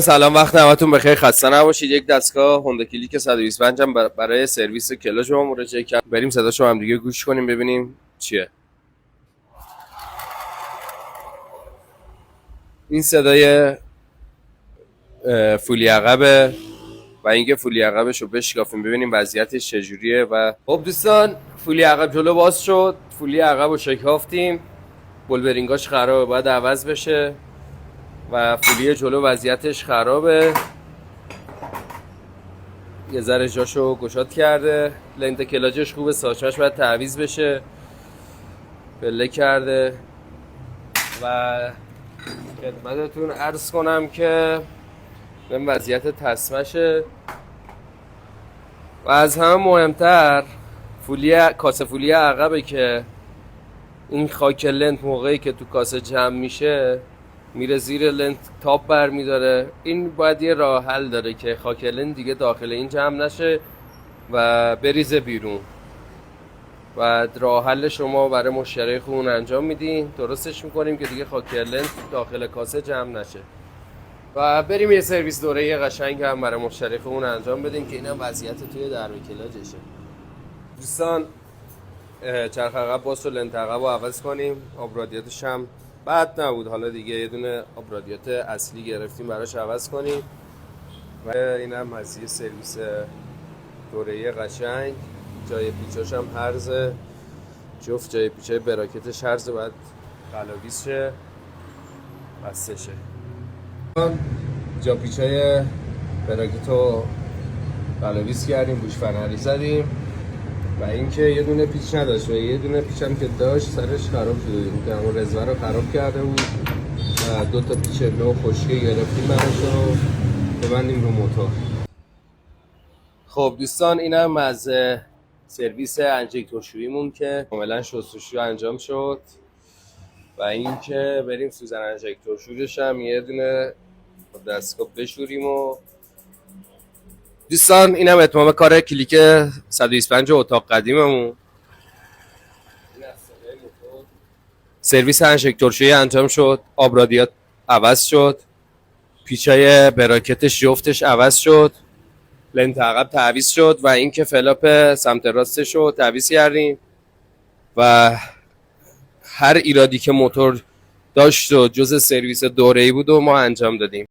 سلام، وقت همتون بخیر، خسته نباشید. یک دستگاه هوندا کلیک 125 هم برای سرویس کلاژ ما مراجعه کرد. بریم صداشو هم دیگه گوش کنیم ببینیم چیه. این صدای فولی عقبه و اینکه فولی عقبش رو بشکافیم ببینیم وضعیتش چجوریه. و خب دوستان، فولی عقب جلو باز شد، فولی عقب رو شکافتیم، بولبرینگاش خرابه، باید عوض بشه و فولی جلو وضعیتش خرابه، یه ذره جاشو گشاد کرده، لنت کلاجش خوبه، ساچمش باید تعویض بشه، پله کرده. و خدمتتون عرض کنم که این وضعیت تصمشه و از همه مهمتر کاسه فولی عقبه که این خاک لنت موقعی که تو کاسه جمع میشه میره زیر لنت، تاپ برمیداره. این باید یه راه حل داره که خاک لنت دیگه داخل این جمع نشه و بریزه بیرون. و راه حل شما برای مشتری خون انجام میدین، درستش میکنیم که دیگه خاک لنت داخل کاسه جمع نشه و بریم یه سرویس دوره قشنگ هم برای مشتری خون انجام بدیم که اینم وضعیت توی درب کلاجشه. دوستان، چرخ عقب باز و لنت عقب رو عوض کنیم. آبرادیاتش هم بد نبود، حالا دیگه یه دونه آبرادیات اصلی گرفتیم براش عوض کنیم. و اینم از یه سرویس دوره قشنگ. جای پیچاش هم هرزه، جفت جای پیچای براکتش هرزه، باید قلاویز شه، بسته شه. جا پیچای براکت رو قلاویز کردیم، بوش فنری زدیم و اینکه یه دونه پیچ نداشت و یه دونه پیچ هم که داشت سرش خراب شده بود، همون رزوه رو خراب کرده بود و دو تا پیچ نو خشکی گرفتیم براش رو ببندیم رو موتور. خب دوستان، اینم از سرویس انژکتورشوییمون که کاملا شستشویی انجام شد و اینکه بریم سوزن انژکتورشویش هم یه دونه دستگاه بشوریم. و دوستان، اینم اتمام کار کلیک 125 اتاق قدیممون. سرویس انژکتورشویی انجام شد، آبرادیات عوض شد، پیچای براکتش جفتش عوض شد، لنت عقب تعویض شد و اینکه فلاپ سمت راستش رو تعویض کردیم و هر ایرادی که موتور داشت و جزء سرویس دوره‌ای بود و ما انجام دادیم.